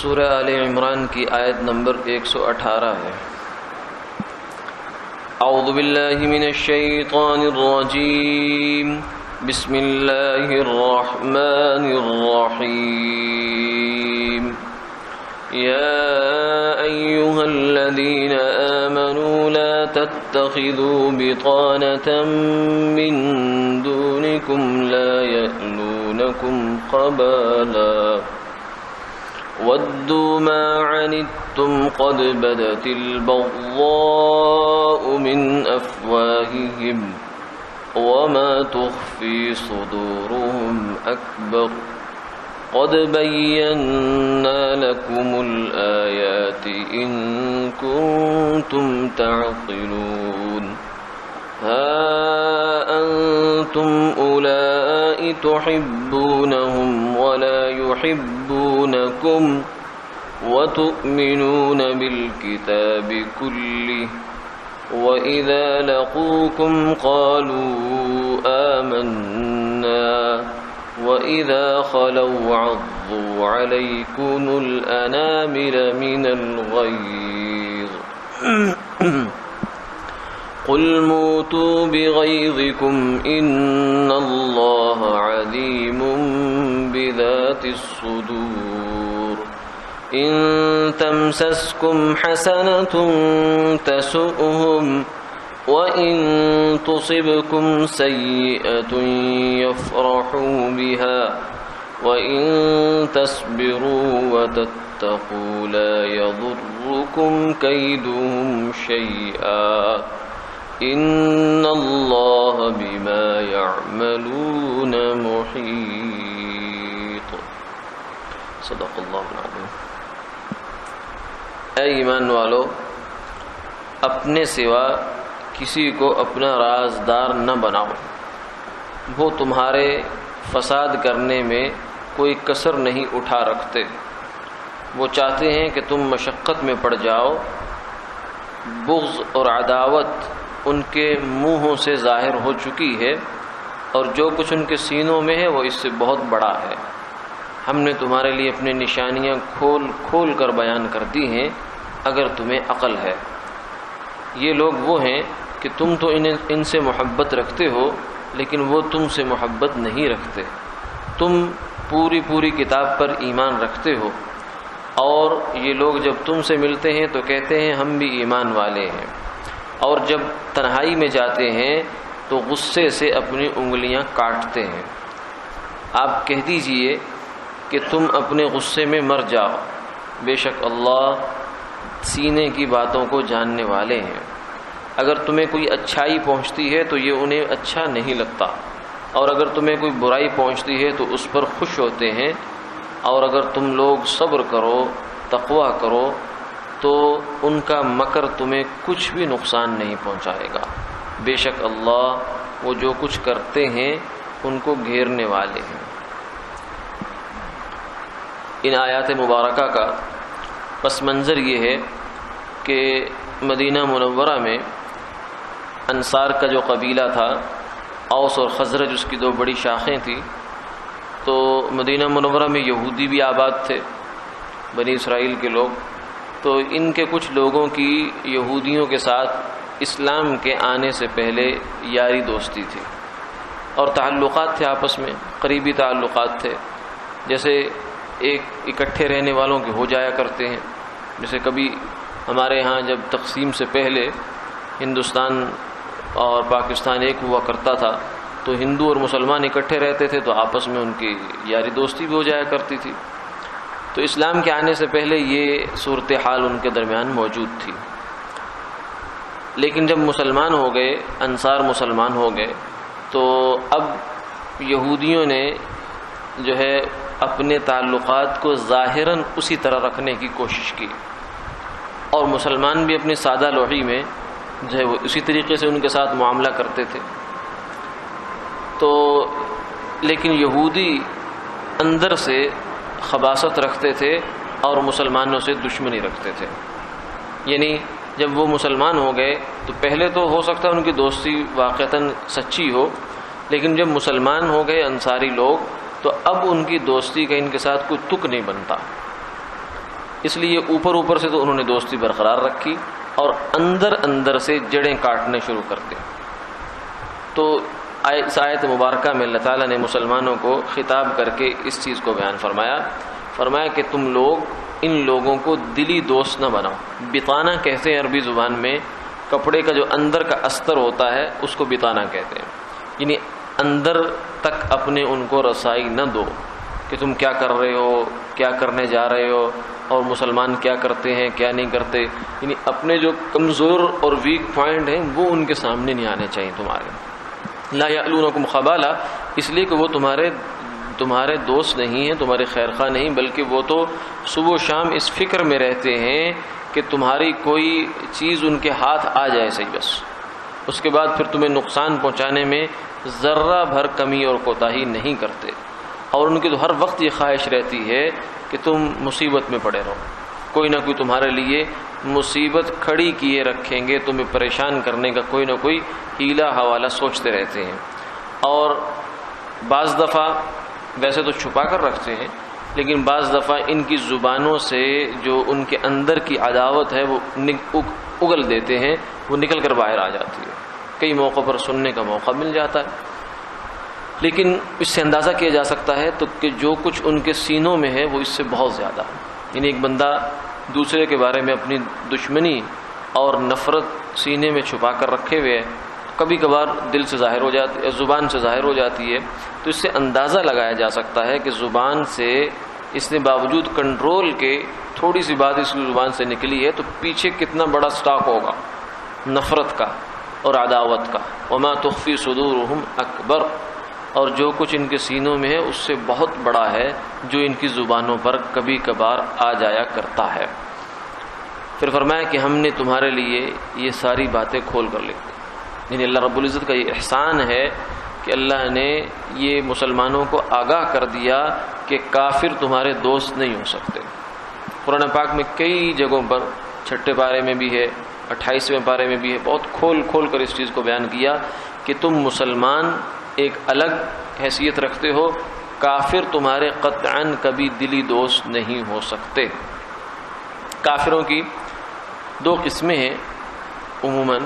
سورہ آل عمران کی آیت نمبر 118 ہے۔ اعوذ باللہ من الشیطان الرجیم، بسم اللہ الرحمن الرحیم۔ یا ایہا الذین آمنوا لا تتخذوا بطانة من دونکم لا یألونکم خبالا وَدُّوا مَا عَنِتُّمْ قَدْ بَدَتِ الْبَغْضَاءُ مِنْ أَفْوَاهِهِمْ وَمَا تُخْفِي صُدُورُهُمْ أَكْبَرُ قَدْ بَيَّنَّا لَكُمُ الْآيَاتِ إِن كُنتُمْ تَعْقِلُونَ هَا أَنْتُمْ أُولَئِكَ تُحِبُّونَهُمْ وَلَا يُحِبُّونَكُمْ وَتُؤْمِنُونَ بِالْكِتَابِ كُلِّهِ وَإِذَا لَقُوكُمْ قَالُوا آمَنَّا وَإِذَا خَلَوْا عَضُّوا عَلَيْكُمُ الْأَنَامِلَ مِنَ الْغَيْظِ قُلْ مُوتُوا بِغَيْظِكُمْ إِنَّ اللَّهَ عَلِيمٌ بِذَاتِ الصُّدُورِ إِن تَمْسَسْكُمْ حَسَنَةٌ تَسُؤْهُمْ وَإِن تُصِبْكُمْ سَيِّئَةٌ يَفْرَحُوا بِهَا وَإِن تَصْبِرُوا وَتَتَّقُوا لَا يَضُرُّكُمْ كَيْدُهُمْ شَيْئًا إِنَّ اللَّهَ بِمَا يَعْمَلُونَ مُحِيطٌ۔ صدق اللہ العظیم۔ اے ایمان والو، اپنے سوا کسی کو اپنا رازدار نہ بناؤ، وہ تمہارے فساد کرنے میں کوئی کسر نہیں اٹھا رکھتے۔ وہ چاہتے ہیں کہ تم مشقت میں پڑ جاؤ۔ بغض اور عداوت ان کے منہوں سے ظاہر ہو چکی ہے، اور جو کچھ ان کے سینوں میں ہے وہ اس سے بہت بڑا ہے۔ ہم نے تمہارے لیے اپنی نشانیاں کھول کھول کر بیان کر دی ہیں، اگر تمہیں عقل ہے۔ یہ لوگ وہ ہیں کہ تم تو ان سے محبت رکھتے ہو، لیکن وہ تم سے محبت نہیں رکھتے۔ تم پوری کتاب پر ایمان رکھتے ہو، اور یہ لوگ جب تم سے ملتے ہیں تو کہتے ہیں ہم بھی ایمان والے ہیں، اور جب تنہائی میں جاتے ہیں تو غصے سے اپنی انگلیاں کاٹتے ہیں۔ آپ کہہ دیجئے کہ تم اپنے غصے میں مر جاؤ، بے شک اللہ سینے کی باتوں کو جاننے والے ہیں۔ اگر تمہیں کوئی اچھائی پہنچتی ہے تو یہ انہیں اچھا نہیں لگتا، اور اگر تمہیں کوئی برائی پہنچتی ہے تو اس پر خوش ہوتے ہیں، اور اگر تم لوگ صبر کرو، تقویٰ کرو، تو ان کا مکر تمہیں کچھ بھی نقصان نہیں پہنچائے گا۔ بے شک اللہ وہ جو کچھ کرتے ہیں ان کو گھیرنے والے ہیں۔ ان آیات مبارکہ کا پس منظر یہ ہے کہ مدینہ منورہ میں انصار کا جو قبیلہ تھا، اوس اور خزرج اس کی دو بڑی شاخیں تھیں، تو مدینہ منورہ میں یہودی بھی آباد تھے، بنی اسرائیل کے لوگ۔ تو ان کے کچھ لوگوں کی یہودیوں کے ساتھ اسلام کے آنے سے پہلے یاری دوستی تھی، اور تعلقات تھے آپس میں، قریبی تعلقات تھے، جیسے ایک اکٹھے رہنے والوں کے ہو جایا کرتے ہیں۔ جیسے کبھی ہمارے ہاں جب تقسیم سے پہلے ہندوستان اور پاکستان ایک ہوا کرتا تھا، تو ہندو اور مسلمان اکٹھے رہتے تھے، تو آپس میں ان کی یاری دوستی بھی ہو جایا کرتی تھی۔ تو اسلام کے آنے سے پہلے یہ صورتحال ان کے درمیان موجود تھی، لیکن جب مسلمان ہو گئے، انصار مسلمان ہو گئے، تو اب یہودیوں نے جو ہے اپنے تعلقات کو ظاہراً اسی طرح رکھنے کی کوشش کی، اور مسلمان بھی اپنی سادہ لوحی میں جو ہے وہ اسی طریقے سے ان کے ساتھ معاملہ کرتے تھے۔ تو لیکن یہودی اندر سے خباثت رکھتے تھے اور مسلمانوں سے دشمنی رکھتے تھے۔ یعنی جب وہ مسلمان ہو گئے تو پہلے تو ہو سکتا ہے ان کی دوستی واقعتاً سچی ہو، لیکن جب مسلمان ہو گئے انصاری لوگ تو اب ان کی دوستی کا ان کے ساتھ کوئی تک نہیں بنتا۔ اس لیے اوپر اوپر سے تو انہوں نے دوستی برقرار رکھی اور اندر اندر سے جڑیں کاٹنے شروع کر دیں. تو اس آیت مبارکہ میں اللہ تعالیٰ نے مسلمانوں کو خطاب کر کے اس چیز کو بیان فرمایا کہ تم لوگ ان لوگوں کو دلی دوست نہ بناؤ. بطانہ کہتے ہیں عربی زبان میں کپڑے کا جو اندر کا استر ہوتا ہے اس کو بطانہ کہتے ہیں. یعنی اندر تک اپنے ان کو رسائی نہ دو کہ تم کیا کر رہے ہو، کیا کرنے جا رہے ہو، اور مسلمان کیا کرتے ہیں کیا نہیں کرتے. یعنی اپنے جو کمزور اور ویک پوائنٹ ہیں وہ ان کے سامنے نہیں آنے چاہیے تمہارے. لا یعلونکم خبالا، اس لیے کہ وہ تمہارے دوست نہیں ہیں، تمہارے خیر خواہ نہیں، بلکہ وہ تو صبح و شام اس فکر میں رہتے ہیں کہ تمہاری کوئی چیز ان کے ہاتھ آ جائے صحیح، بس اس کے بعد پھر تمہیں نقصان پہنچانے میں ذرہ بھر کمی اور کوتاہی نہیں کرتے. اور ان کی تو ہر وقت یہ خواہش رہتی ہے کہ تم مصیبت میں پڑے رہو، کوئی نہ کوئی تمہارے لیے مصیبت کھڑی کیے رکھیں گے، تمہیں پریشان کرنے کا کوئی نہ کوئی ہیلا حوالہ سوچتے رہتے ہیں. اور بعض دفعہ ویسے تو چھپا کر رکھتے ہیں، لیکن بعض دفعہ ان کی زبانوں سے جو ان کے اندر کی عداوت ہے وہ اگل دیتے ہیں، وہ نکل کر باہر آ جاتی ہے. کئی موقع پر سننے کا موقع مل جاتا ہے. لیکن اس سے اندازہ کیا جا سکتا ہے تو کہ جو کچھ ان کے سینوں میں ہے وہ اس سے بہت زیادہ ہے. یعنی ایک بندہ دوسرے کے بارے میں اپنی دشمنی اور نفرت سینے میں چھپا کر رکھے ہوئے ہے، کبھی کبھار دل سے ظاہر ہو جاتی ہے، زبان سے ظاہر ہو جاتی ہے. تو اس سے اندازہ لگایا جا سکتا ہے کہ زبان سے اس نے باوجود کنٹرول کے تھوڑی سی بات اس کی زبان سے نکلی ہے تو پیچھے کتنا بڑا سٹاک ہوگا نفرت کا اور عداوت کا. وما تخفی صدورہم اکبر، اور جو کچھ ان کے سینوں میں ہے اس سے بہت بڑا ہے جو ان کی زبانوں پر کبھی کبھار آ جایا کرتا ہے. پھر فرمایا کہ ہم نے تمہارے لیے یہ ساری باتیں کھول کر لکھی. یعنی اللہ رب العزت کا یہ احسان ہے کہ اللہ نے یہ مسلمانوں کو آگاہ کر دیا کہ کافر تمہارے دوست نہیں ہو سکتے. قرآن پاک میں کئی جگہوں پر 6 پارے میں بھی ہے، 28ویں پارے میں بھی ہے، بہت کھول کھول کر اس چیز کو بیان کیا کہ تم مسلمان ایک الگ حیثیت رکھتے ہو، کافر تمہارے قطعاً کبھی دلی دوست نہیں ہو سکتے. کافروں کی 2 قسمیں ہیں عموماً.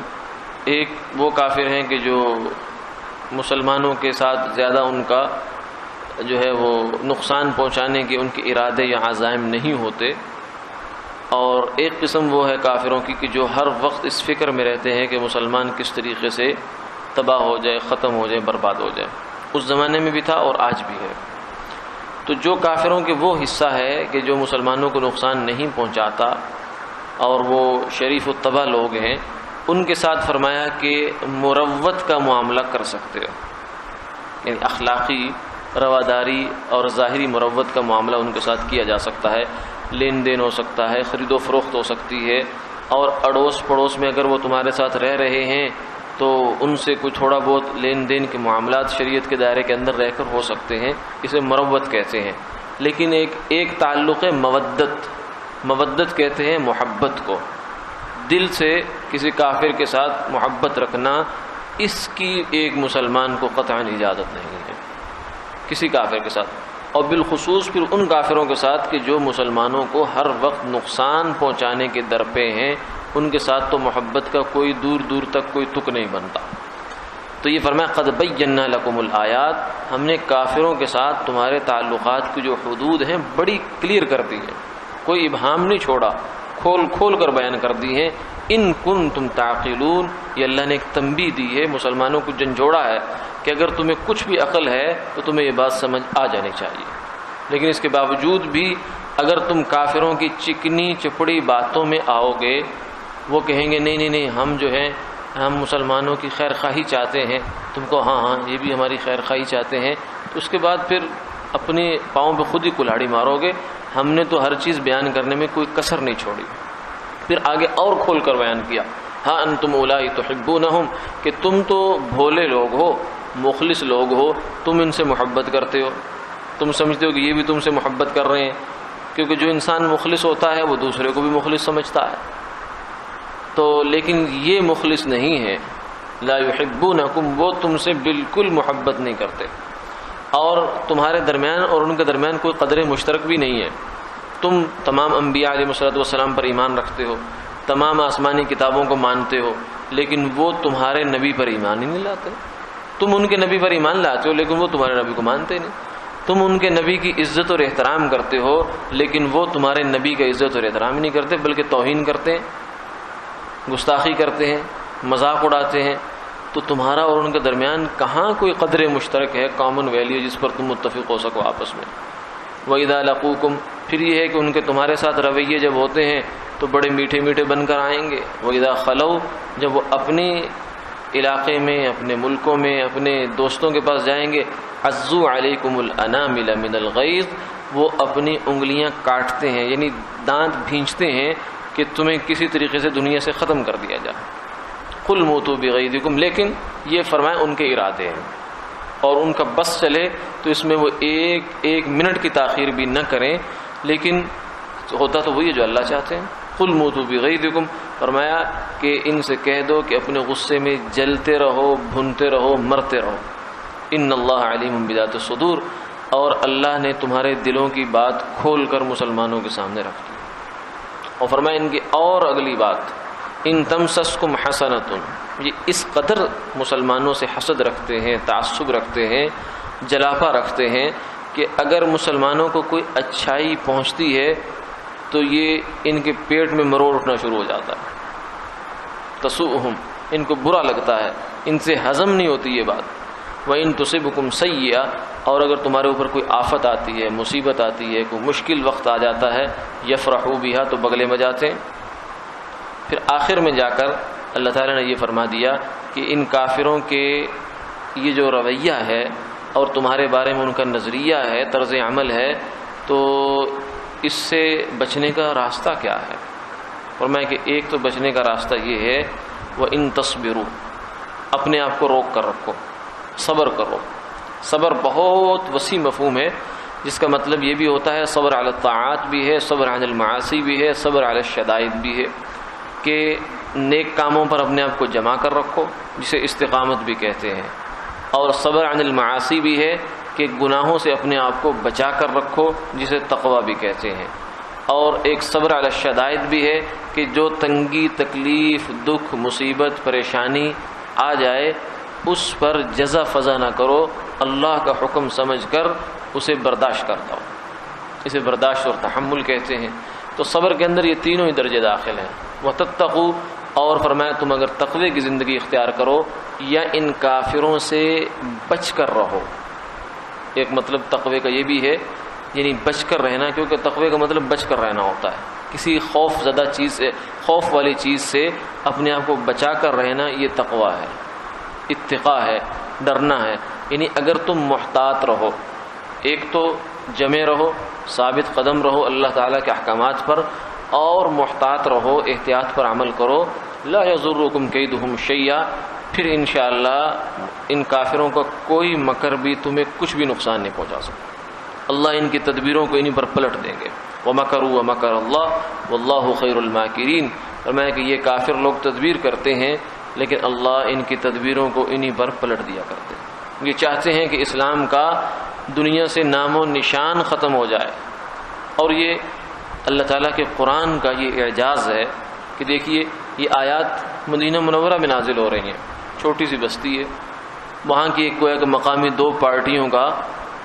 ایک وہ کافر ہیں کہ جو مسلمانوں کے ساتھ زیادہ ان کا جو ہے وہ نقصان پہنچانے کے ان کے ارادے یا عزائم نہیں ہوتے. اور ایک قسم وہ ہے کافروں کی کہ جو ہر وقت اس فکر میں رہتے ہیں کہ مسلمان کس طریقے سے تباہ ہو جائے، ختم ہو جائے، برباد ہو جائے. اس زمانے میں بھی تھا اور آج بھی ہے. تو جو کافروں کے وہ حصہ ہے کہ جو مسلمانوں کو نقصان نہیں پہنچاتا اور وہ شریف الطبع لوگ ہیں، ان کے ساتھ فرمایا کہ مروت کا معاملہ کر سکتے ہو. یعنی اخلاقی رواداری اور ظاہری مروت کا معاملہ ان کے ساتھ کیا جا سکتا ہے. لین دین ہو سکتا ہے، خرید و فروخت ہو سکتی ہے، اور اڑوس پڑوس میں اگر وہ تمہارے ساتھ رہ رہے ہیں تو ان سے کوئی تھوڑا بہت لین دین کے معاملات شریعت کے دائرے کے اندر رہ کر ہو سکتے ہیں. اسے مروت کہتے ہیں. لیکن ایک تعلق ہے مودت کہتے ہیں محبت کو. دل سے کسی کافر کے ساتھ محبت رکھنا، اس کی ایک مسلمان کو قطعاً اجازت نہیں ہے کسی کافر کے ساتھ، اور بالخصوص پھر ان کافروں کے ساتھ کہ جو مسلمانوں کو ہر وقت نقصان پہنچانے کے در پہ ہیں. ان کے ساتھ تو محبت کا کوئی دور دور تک کوئی تک نہیں بنتا. تو یہ فرمایا قد بینا لکم الآیات، ہم نے کافروں کے ساتھ تمہارے تعلقات کی جو حدود ہیں بڑی کلیئر کر دی ہیں، کوئی ابہام نہیں چھوڑا، کھول کھول کر بیان کر دی ہیں. ان کنتم تعقلون، یہ اللہ نے ایک تنبیہ دی ہے، مسلمانوں کو جھنجھوڑا ہے کہ اگر تمہیں کچھ بھی عقل ہے تو تمہیں یہ بات سمجھ آ جانی چاہیے. لیکن اس کے باوجود بھی اگر تم کافروں کی چکنی چپڑی باتوں میں آؤ گے، وہ کہیں گے نہیں ہم جو ہیں ہم مسلمانوں کی خیر خواہی چاہتے ہیں، تم کو ہاں یہ بھی ہماری خیر خواہی چاہتے ہیں، تو اس کے بعد پھر اپنے پاؤں پہ خود ہی کلاڑی مارو گے. ہم نے تو ہر چیز بیان کرنے میں کوئی کسر نہیں چھوڑی. پھر آگے اور کھول کر بیان کیا، ہاں انتم اولائی تحبونہم، کہ تم تو بھولے لوگ ہو، مخلص لوگ ہو، تم ان سے محبت کرتے ہو، تم سمجھتے ہو کہ یہ بھی تم سے محبت کر رہے ہیں. کیونکہ جو انسان مخلص ہوتا ہے وہ دوسرے کو بھی مخلص سمجھتا ہے. تو لیکن یہ مخلص نہیں ہے، لا یحبونکم، وہ تم سے بالکل محبت نہیں کرتے، اور تمہارے درمیان اور ان کے درمیان کوئی قدر مشترک بھی نہیں ہے. تم تمام انبیاء علیہ السلام پر ایمان رکھتے ہو، تمام آسمانی کتابوں کو مانتے ہو، لیکن وہ تمہارے نبی پر ایمان ہی نہیں لاتے۔ تم ان کے نبی پر ایمان لاتے ہو لیکن وہ تمہارے نبی کو مانتے نہیں۔ تم ان کے نبی کی عزت اور احترام کرتے ہو لیکن وہ تمہارے نبی کا عزت اور احترام ہی نہیں کرتے، بلکہ توہین کرتے ہیں، گستاخی کرتے ہیں، مذاق اڑاتے ہیں۔ تو تمہارا اور ان کے درمیان کہاں کوئی قدر مشترک ہے، کامن ویلیو جس پر تم متفق ہو سکو آپس میں۔ وَإِذَا لَقُوكُمْ، پھر یہ ہے کہ ان کے تمہارے ساتھ رویے جب ہوتے ہیں تو بڑے میٹھے میٹھے بن کر آئیں گے۔ وَإِذَا خَلَوْا، جب وہ اپنے علاقے میں، اپنے ملکوں میں، اپنے دوستوں کے پاس جائیں گے، عَزُّوا عَلَيْكُمُ الْأَنَامِلَ مِنَ الْغَيْظِ، وہ اپنی انگلیاں کاٹتے ہیں، یعنی دانت بھینچتے ہیں کہ تمہیں کسی طریقے سے دنیا سے ختم کر دیا جائے۔ قُلْ مُوتُوا بِغَيْظِكُمْ، لیکن یہ فرمائے ان کے ارادے ہیں اور ان کا بس چلے تو اس میں وہ ایک منٹ کی تاخیر بھی نہ کریں، لیکن ہوتا تو وہی ہے جو اللہ چاہتے ہیں۔ قُلْ مُوتُوا بِغَيْظِكُمْ، فرمایا کہ ان سے کہہ دو کہ اپنے غصے میں جلتے رہو، بھنتے رہو، مرتے رہو۔ ان اللہ علیم بذات الصدور، اور اللہ نے تمہارے دلوں کی بات کھول کر مسلمانوں کے سامنے رکھ دی۔ اور فرمایا ان کی اور اگلی بات، ان تمسسکم حسنۃ، یہ اس قدر مسلمانوں سے حسد رکھتے ہیں، تعصب رکھتے ہیں، جلاپا رکھتے ہیں کہ اگر مسلمانوں کو کوئی اچھائی پہنچتی ہے تو یہ ان کے پیٹ میں مروڑ اٹھنا شروع ہو جاتا ہے۔ تسوءہم، ان کو برا لگتا ہے، ان سے ہضم نہیں ہوتی یہ بات۔ وَإِن تُصِبْكُمْ سَيِّئَةٌ، اور اگر تمہارے اوپر کوئی آفت آتی ہے، مصیبت آتی ہے، کوئی مشکل وقت آ جاتا ہے، یفرحوا بہا، تو بگلے بجاتے ہیں۔ پھر آخر میں جا کر اللہ تعالیٰ نے یہ فرما دیا کہ ان کافروں کے یہ جو رویہ ہے اور تمہارے بارے میں ان کا نظریہ ہے، طرز عمل ہے، تو اس سے بچنے کا راستہ کیا ہے؟ فرمایا کہ ایک تو بچنے کا راستہ یہ ہے، وَإِن تَصْبِرُوا، اپنے آپ کو روک کر رکھو، صبر کرو۔ صبر بہت وسیع مفہوم ہے، جس کا مطلب یہ بھی ہوتا ہے صبر علی الطاعات بھی ہے، صبر عن المعاصی بھی ہے، صبر علی الشدائد بھی ہے، کہ نیک کاموں پر اپنے آپ کو جمع کر رکھو، جسے استقامت بھی کہتے ہیں، اور صبر عن المعاصی بھی ہے کہ گناہوں سے اپنے آپ کو بچا کر رکھو، جسے تقوی بھی کہتے ہیں، اور ایک صبر علی الشدائد بھی ہے کہ جو تنگی، تکلیف، دکھ، مصیبت، پریشانی آ جائے اس پر جزا فضا نہ کرو، اللہ کا حکم سمجھ کر اسے برداشت کرتا ہو، اسے برداشت اور تحمل کہتے ہیں۔ تو صبر کے اندر یہ تینوں ہی درجے داخل ہیں۔ وَتَتَّقُوا، اور فرمایا تم اگر تقوی کی زندگی اختیار کرو یا ان کافروں سے بچ کر رہو۔ ایک مطلب تقوی کا یہ بھی ہے، یعنی بچ کر رہنا، کیونکہ تقوی کا مطلب بچ کر رہنا ہوتا ہے، کسی خوف زدہ چیز سے، خوف والی چیز سے اپنے آپ کو بچا کر رہنا، یہ تقوی ہے، اتقاء ہے، ڈرنا ہے۔ یعنی اگر تم محتاط رہو، ایک تو جمے رہو، ثابت قدم رہو اللہ تعالیٰ کے احکامات پر، اور محتاط رہو، احتیاط پر عمل کرو، لا یضرکم کیدہم شیئا، پھر انشاءاللہ ان کافروں کا کوئی مکر بھی تمہیں کچھ بھی نقصان نہیں پہنچا سکتا۔ اللہ ان کی تدبیروں کو انہی پر پلٹ دیں گے۔ وَمَكَرُوا وَمَكَرَ اللَّهُ وَاللَّهُ خَيْرُ الْمَاكِرِينَ، فرمایا کہ یہ کافر لوگ تدبیر کرتے ہیں لیکن اللہ ان کی تدبیروں کو انہی پر پلٹ دیا کرتے ہیں۔ یہ چاہتے ہیں کہ اسلام کا دنیا سے نام و نشان ختم ہو جائے، اور یہ اللہ تعالیٰ کے قرآن کا یہ اعجاز ہے کہ دیکھیے یہ آیات مدینہ منورہ میں نازل ہو رہی ہیں، چھوٹی سی بستی ہے، وہاں کی ایک گویا کہ مقامی دو پارٹیوں کا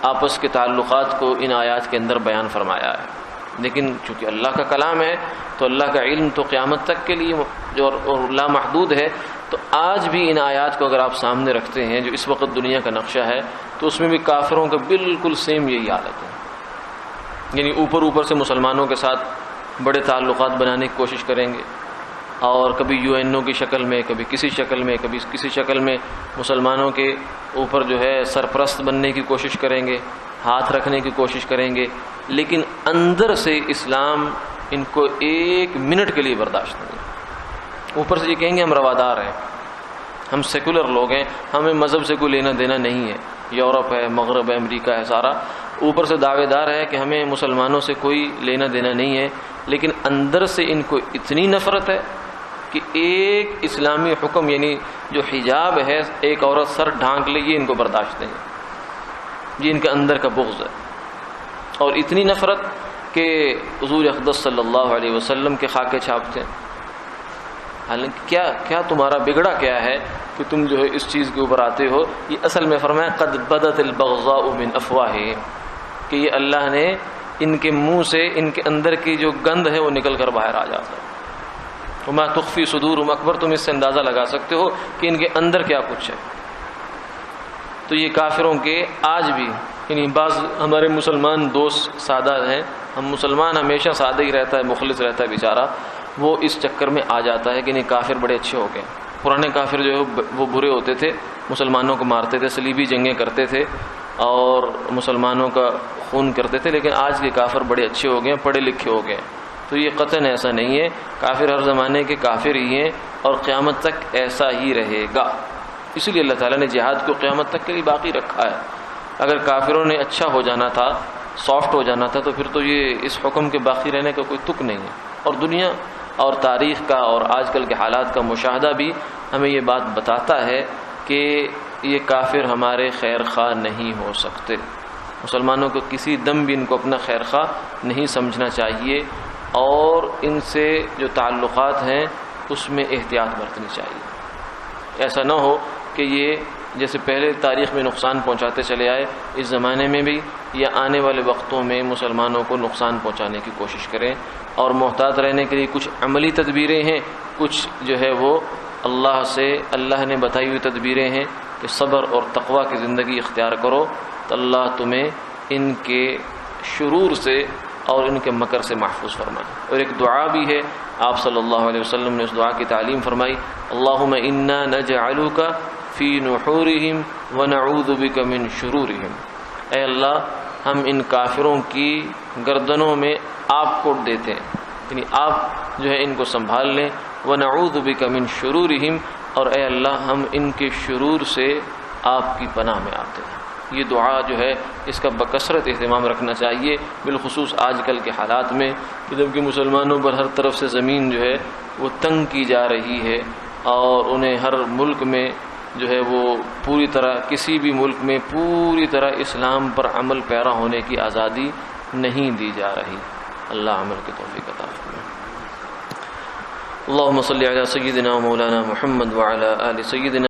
آپس کے تعلقات کو ان آیات کے اندر بیان فرمایا ہے، لیکن چونکہ اللہ کا کلام ہے تو اللہ کا علم تو قیامت تک کے لیے جو لامحدود ہے، تو آج بھی ان آیات کو اگر آپ سامنے رکھتے ہیں جو اس وقت دنیا کا نقشہ ہے، تو اس میں بھی کافروں کا بالکل سیم یہی حالت ہے، یعنی اوپر سے مسلمانوں کے ساتھ بڑے تعلقات بنانے کی کوشش کریں گے، اور کبھی UNO کی شکل میں، کبھی کسی شکل میں، کبھی کسی شکل میں مسلمانوں کے اوپر جو ہے سرپرست بننے کی کوشش کریں گے، ہاتھ رکھنے کی کوشش کریں گے، لیکن اندر سے اسلام ان کو ایک منٹ کے لیے برداشت نہیں۔ اوپر سے یہ کہیں گے ہم روادار ہیں، ہم سیکولر لوگ ہیں، ہمیں مذہب سے کوئی لینا دینا نہیں ہے، یورپ ہے، مغرب ہے، امریکہ ہے، سارا اوپر سے دعوے دار ہے کہ ہمیں مسلمانوں سے کوئی لینا دینا نہیں ہے، لیکن اندر سے ان کو اتنی نفرت ہے کہ ایک اسلامی حکم، یعنی جو حجاب ہے، ایک عورت سر ڈھانک لے، یہ ان کو برداشت نہیں ہے، یہ ان کے اندر کا بغض ہے، اور اتنی نفرت کہ حضور اقدس صلی اللہ علیہ وسلم کے خاکے چھاپتے ہیں. حالانکہ کیا تمہارا بگڑا کیا ہے کہ تم جو ہے اس چیز کے اوپر آتے ہو؟ یہ اصل میں فرمایا قد بدت البغضاء من افواہہم، کہ یہ اللہ نے ان کے منہ سے ان کے اندر کی جو گند ہے وہ نکل کر باہر آ جاتا ہے. وما تخفی صدورہم اکبر، تم اس سے اندازہ لگا سکتے ہو کہ ان کے اندر کیا کچھ ہے. تو یہ کافروں کے آج بھی یعنی بعض ہمارے مسلمان دوست سادہ ہیں، ہم مسلمان ہمیشہ سادہ ہی رہتا ہے، مخلص رہتا ہے بیچارہ، وہ اس چکر میں آ جاتا ہے کہ نہیں کافر بڑے اچھے ہو گئے. پرانے کافر جو ہے وہ برے ہوتے تھے، مسلمانوں کو مارتے تھے، صلیبی جنگیں کرتے تھے اور مسلمانوں کا خون کرتے تھے، لیکن آج کے کافر بڑے اچھے ہو گئے، پڑھے لکھے ہو گئے. تو یہ قطعاً ایسا نہیں ہے، کافر ہر زمانے کے کافر ہی ہیں اور قیامت تک ایسا ہی رہے گا. اسی لیے اللہ تعالیٰ نے جہاد کو قیامت تک کے لیے باقی رکھا ہے. اگر کافروں نے اچھا ہو جانا تھا، سافٹ ہو جانا تھا، تو پھر تو یہ اس حکم کے باقی رہنے کا کوئی تک نہیں ہے. اور دنیا اور تاریخ کا اور آج کل کے حالات کا مشاہدہ بھی ہمیں یہ بات بتاتا ہے کہ یہ کافر ہمارے خیر خواہ نہیں ہو سکتے. مسلمانوں کو کسی دم بھی ان کو اپنا خیر خواہ نہیں سمجھنا چاہیے اور ان سے جو تعلقات ہیں اس میں احتیاط برتنی چاہیے. ایسا نہ ہو کہ یہ جیسے پہلے تاریخ میں نقصان پہنچاتے چلے آئے، اس زمانے میں بھی یا آنے والے وقتوں میں مسلمانوں کو نقصان پہنچانے کی کوشش کریں. اور محتاط رہنے کے لیے کچھ عملی تدبیریں ہیں، کچھ جو ہے وہ اللہ نے بتائی ہوئی تدبیریں ہیں کہ صبر اور تقوی کی زندگی اختیار کرو تو اللہ تمہیں ان کے شرور سے اور ان کے مکر سے محفوظ فرمائے. اور ایک دعا بھی ہے، آپ صلی اللہ علیہ وسلم نے اس دعا کی تعلیم فرمائی، اللہم انا نجعلک فی نحورہم ونعوذ بک من شرورہم. اے اللہ ہم ان کافروں کی گردنوں میں آپ کو دیتے ہیں، یعنی آپ جو ہے ان کو سنبھال لیں. ونعوذ بک من شرورہم، اور اے اللہ ہم ان کے شرور سے آپ کی پناہ میں آتے ہیں. یہ دعا جو ہے اس کا بکثرت اہتمام رکھنا چاہیے، بالخصوص آج کل کے حالات میں کہ جبکہ مسلمانوں پر ہر طرف سے زمین جو ہے وہ تنگ کی جا رہی ہے اور انہیں ہر ملک میں جو ہے وہ پوری طرح کسی بھی ملک میں پوری طرح اسلام پر عمل پیرا ہونے کی آزادی نہیں دی جا رہی. اللہ عمل کی توفیق عطا فرمائے. اللہم صلی علی سیدنا و مولانا محمد وعلی آل سیدنا